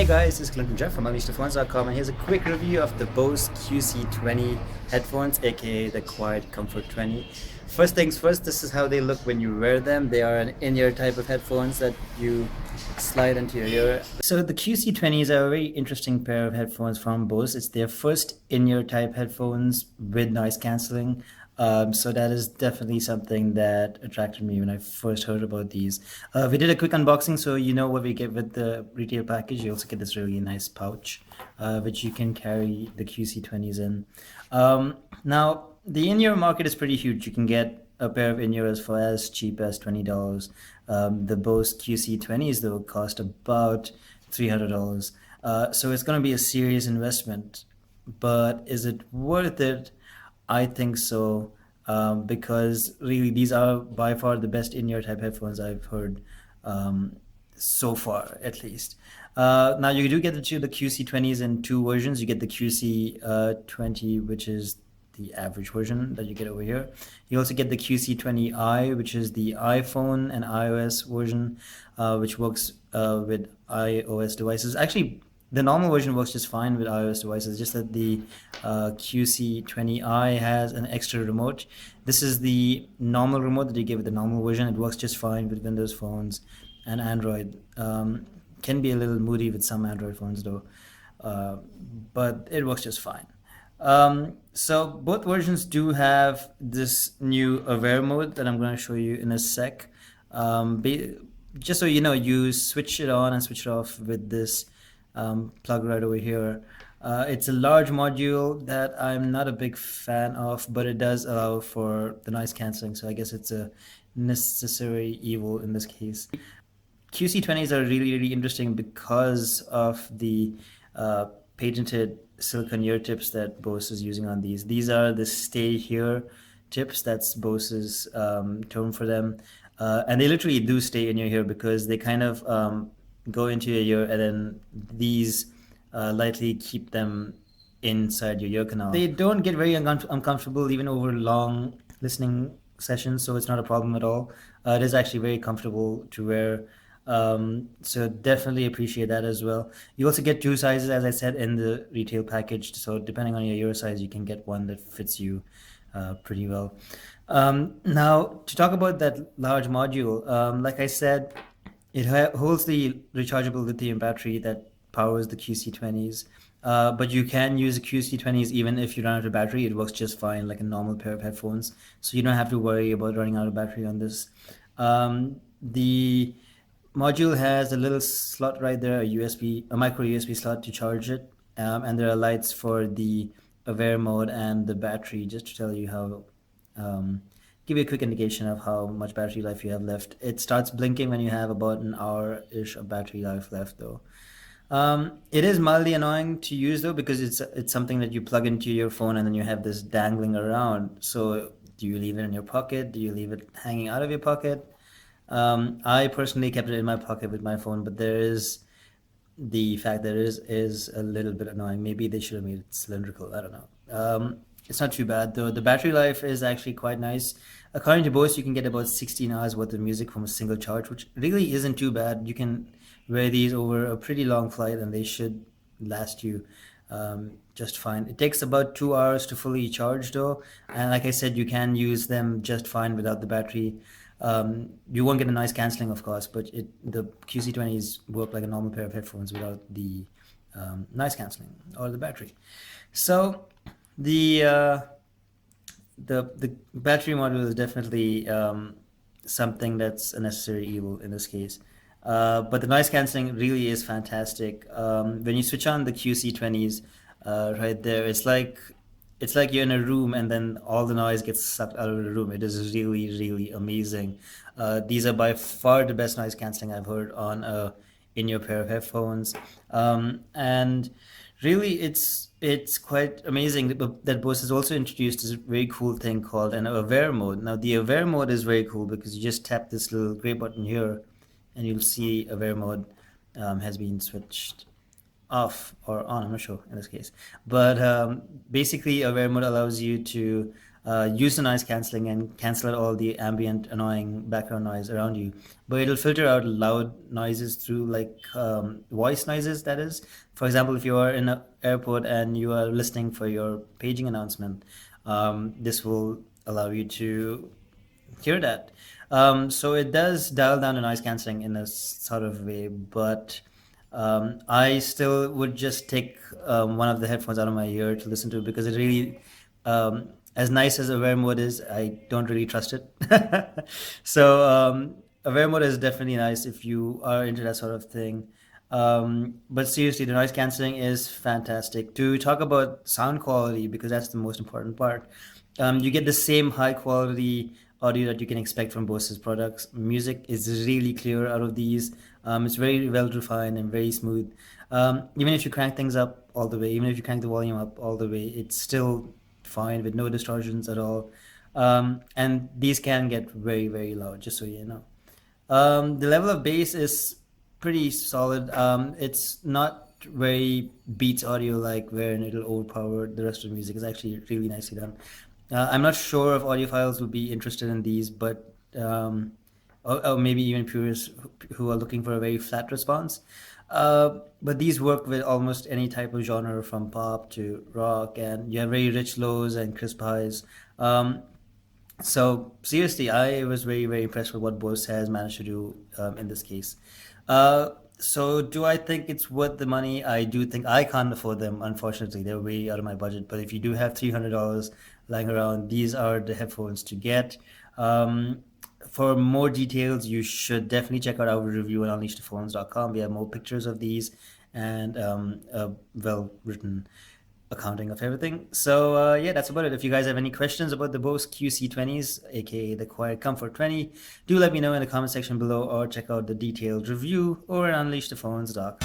guys, this is Clinton Jeff from UnleashedPhones.com, and here's a quick review of the Bose QC20 headphones, aka the QuietComfort 20. First things first, this is how they look when you wear them. They are an in-ear type of headphones that you slide into your ear. So the QC20s are a very interesting pair of headphones from Bose. It's their first in-ear type headphones with noise cancelling. So that is definitely something that attracted me when I first heard about these. We did a quick unboxing, so you know what we get with the retail package. You also get this really nice pouch, which you can carry the QC20s in. Now, the in-ear market is pretty huge. You can get a pair of in-ears for as cheap as $20. The Bose QC20s, though, cost about $300. So it's going to be a serious investment. But is it worth it? I think so, because really these are by far the best in-ear type headphones I've heard so far, at least. Now you do get the QC20s in two versions. You get the QC20, which is the average version that you get over here. You also get the QC20i, which is the iPhone and iOS version, which works with iOS devices. Actually, the normal version works just fine with iOS devices, just that the QC20i has an extra remote. This is the normal remote that you get with the normal version. It works just fine with Windows phones and Android. Can be a little moody with some Android phones though, but it works just fine. So both versions do have this new Aware mode that I'm going to show you in a sec. Just so you know, you switch it on and switch it off with this plug right over here. It's a large module that I'm not a big fan of, but it does allow for the noise cancelling, so I guess it's a necessary evil in this case. QC20s are really interesting because of the patented silicone ear tips that Bose is using on these. These are the stay here tips. That's Bose's term for them, and they literally do stay in your ear because they kind of go into your ear, and then these lightly keep them inside your ear canal. They don't get very uncomfortable even over long listening sessions, so it's not a problem at all. It is actually very comfortable to wear, so definitely appreciate that as well. You also get two sizes, as I said, in the retail package, so depending on your ear size, you can get one that fits you pretty well. Now, to talk about that large module, like I said, it holds the rechargeable lithium battery that powers the QC20s, but you can use the QC20s even if you run out of battery. It works just fine like a normal pair of headphones, so you don't have to worry about running out of battery on this. The module has a little slot right there, a micro USB slot to charge it, and there are lights for the Aware mode and the battery, just to tell you how give you a quick indication of how much battery life you have left. It starts blinking when you have about an hour-ish of battery life left though. It is mildly annoying to use though, because it's something that you plug into your phone and then you have this dangling around. So do you leave it in your pocket? Do you leave it hanging out of your pocket? I personally kept it in my pocket with my phone, but there is the fact that it is a little bit annoying. Maybe they should have made it cylindrical, I don't know. It's not too bad though. The battery life is actually quite nice. According to Bose, you can get about 16 hours worth of music from a single charge, which really isn't too bad. You can wear these over a pretty long flight and they should last you just fine. It takes about 2 hours to fully charge though, and like I said, you can use them just fine without the battery. You won't get a noise cancelling, of course, but the QC20s work like a normal pair of headphones without the noise cancelling or the battery. So the battery module is definitely something that's a necessary evil in this case. But the noise cancelling really is fantastic. When you switch on the QC20s, right there, it's like you're in a room and then all the noise gets sucked out of the room. It is really amazing. These are by far the best noise cancelling I've heard on a in-ear pair of headphones, and really it's quite amazing that Bose has also introduced this very cool thing called an Aware mode. Now the Aware mode is very cool because you just tap this little gray button here and you'll see Aware mode has been switched off or on, I'm not sure in this case, but basically Aware mode allows you to use the noise canceling and cancel out all the ambient annoying background noise around you, but it'll filter out loud noises through like voice noises, that is. For example, if you are in an airport and you are listening for your paging announcement, this will allow you to hear that. So it does dial down the noise cancelling in a sort of way, but I still would just take one of the headphones out of my ear to listen to, because it really, as nice as aware mode is, I don't really trust it. So aware mode is definitely nice if you are into that sort of thing. But seriously, the noise cancelling is fantastic. To talk about sound quality, because that's the most important part, you get the same high quality audio that you can expect from Bose's products. Music is really clear out of these. It's very well refined and very smooth. Even if you crank things up all the way, even if you crank the volume up all the way, it's still fine with no distortions at all. And these can get very, very loud, just so you know. The level of bass is pretty solid. It's not very Beats audio like, wherein it'll overpower the rest of the music. It's actually really nicely done. I'm not sure if audiophiles would be interested in these, but or maybe even purists who are looking for a very flat response. But these work with almost any type of genre, from pop to rock, and you have very rich lows and crisp highs. So seriously, I was very, very impressed with what Bose has managed to do in this case. So do I think it's worth the money? I do think I can't afford them. Unfortunately, they're way out of my budget. But if you do have $300 lying around, these are the headphones to get. For more details, you should definitely check out our review on unleashthephones.com. We have more pictures of these and a well-written accounting of everything. So yeah, that's about it. If you guys have any questions about the Bose QC20s, aka the QuietComfort 20, do let me know in the comment section below, or check out the detailed review over at unleashthephones.com.